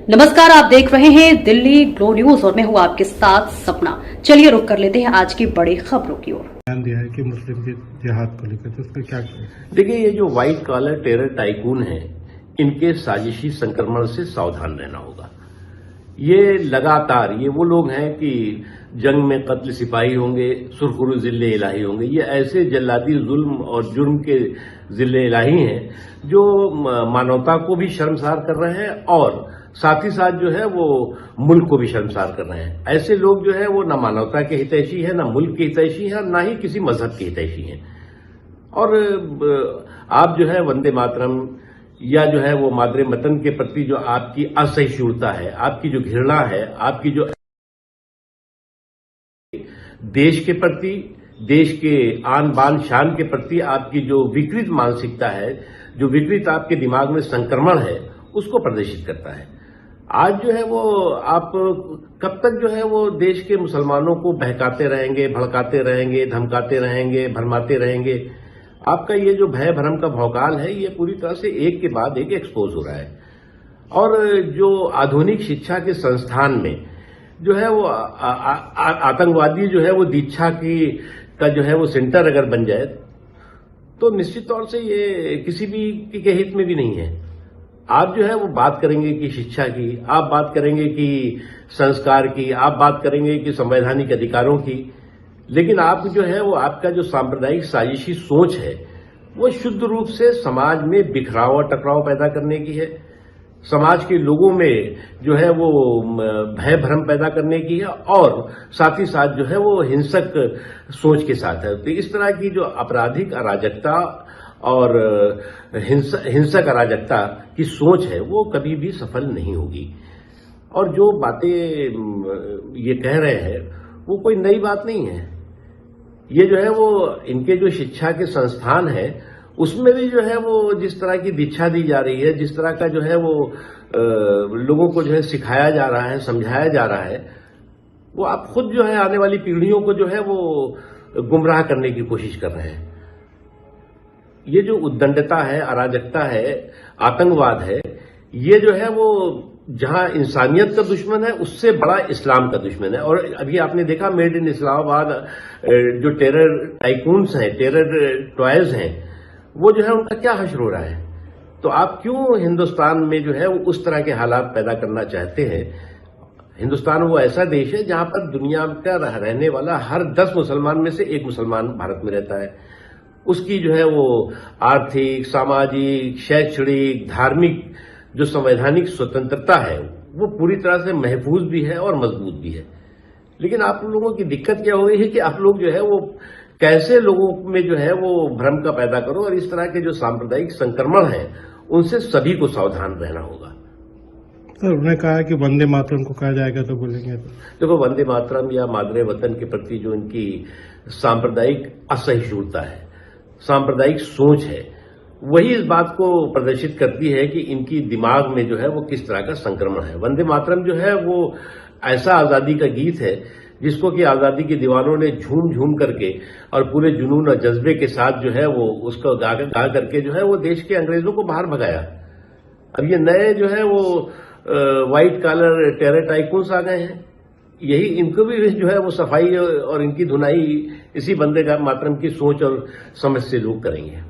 नमस्कार, आप देख रहे हैं दिल्ली ग्लो न्यूज और मैं हूं आपके साथ सपना। चलिए रुक कर लेते हैं आज की बड़ी खबरों की ओर। ध्यान दिया है कि मुस्लिम के जिहाद को लेकर, तो उस पर क्या करें? देखिए, ये जो व्हाइट कॉलर टेरर टाइकून हैं, इनके साजिशी संक्रमण से सावधान रहना होगा। ये लगातार ये वो लोग हैं कि जंग में कत्ल सिपाही होंगे, सुरखुरू जिले इलाही होंगे। ये ऐसे जल्लादी जुल्म और जुर्म के जिले इलाही हैं जो मानवता को भी शर्मसार कर रहे हैं और साथ ही साथ जो है वो मुल्क को भी शर्मसार कर रहे हैं। ऐसे लोग जो है वो न मानवता के हितैषी है, न मुल्क के हितैषी है, न ही किसी मजहब के हितैषी हैं। और आप जो है वंदे मातरम या जो है वो मादरे वतन के प्रति जो आपकी असहिष्णुता है, आपकी जो घृणा है, आपकी जो देश के प्रति, देश के आन बान शान के प्रति आपकी जो विकृत मानसिकता है, जो विकृत आपके दिमाग में संक्रमण है, उसको प्रदर्शित करता है। आज जो है वो आप कब तक जो है वो देश के मुसलमानों को बहकाते रहेंगे, भड़काते रहेंगे, धमकाते रहेंगे, भरमाते रहेंगे। आपका ये जो भय भ्रम का भौकाल है, ये पूरी तरह से एक के बाद एक एक्सपोज हो रहा है। और जो आधुनिक शिक्षा के संस्थान में जो है वो आतंकवादी जो है वो दीक्षा का जो है वो सेंटर अगर बन जाए तो निश्चित तौर से ये किसी भी के हित में भी नहीं है। आप जो है वो बात करेंगे कि शिक्षा की, आप बात करेंगे कि संस्कार की, आप बात करेंगे कि संवैधानिक अधिकारों की, लेकिन आप जो है वो आपका जो सांप्रदायिक साजिशी सोच है वो शुद्ध रूप से समाज में बिखराव और टकराव पैदा करने की है, समाज के लोगों में जो है वो भय भ्रम पैदा करने की है और साथ ही साथ जो है वो हिंसक सोच के साथ है। तो इस तरह की जो आपराधिक अराजकता और हिंसक अराजकता की सोच है वो कभी भी सफल नहीं होगी। और जो बातें ये कह रहे हैं वो कोई नई बात नहीं है। ये जो है वो इनके जो शिक्षा के संस्थान है उसमें भी जो है वो जिस तरह की दीक्षा दी जा रही है, जिस तरह का जो है वो लोगों को जो है सिखाया जा रहा है, समझाया जा रहा है, वो आप खुद जो है आने वाली पीढ़ियों को जो है वो गुमराह करने की कोशिश कर रहे हैं। ये जो उद्दंडता है, अराजकता है, आतंकवाद है, ये जो है वो जहां इंसानियत का दुश्मन है उससे बड़ा इस्लाम का दुश्मन है। और अभी आपने देखा मेड इन इस्लामाबाद जो टेरर टाइकून्स हैं, टेरर टॉयज हैं, वो जो है उनका क्या हश्र हो रहा है। तो आप क्यों हिंदुस्तान में जो है वो उस तरह के हालात पैदा करना चाहते हैं? हिंदुस्तान वो ऐसा देश है जहां पर दुनिया का रहने वाला हर 10 मुसलमान में से एक मुसलमान भारत में रहता है। उसकी जो है वो आर्थिक, सामाजिक, शैक्षणिक, धार्मिक जो संवैधानिक स्वतंत्रता है वो पूरी तरह से महफूज भी है और मजबूत भी है। लेकिन आप लोगों की दिक्कत क्या हो गई है कि आप लोग जो है वो कैसे लोगों में जो है वो भ्रम का पैदा करो और इस तरह के जो सांप्रदायिक संक्रमण है उनसे सभी को सावधान रहना होगा। सर, उन्होंने कहा कि वंदे मातरम को कहा जाएगा तो बोलेंगे तो देखो, वंदे मातरम या मादरे वतन के प्रति जो इनकी सांप्रदायिक असहिष्णुता है, सांप्रदायिक सोच है, वही इस बात को प्रदर्शित करती है कि इनकी दिमाग में जो है वो किस तरह का संक्रमण है। वंदे मातरम जो है वो ऐसा आजादी का गीत है जिसको कि आजादी के दीवानों ने झूम झूम करके और पूरे जुनून और जज्बे के साथ जो है वो उसको गा करके जो है वो देश के अंग्रेजों को बाहर भगाया। अब ये नए जो है वो व्हाइट कॉलर टेरर टाइकून्स आ गए हैं, यही इनको भी जो है वो सफाई और इनकी धुनाई इसी वंदे मातरम की सोच और समझ से लोग करेंगे।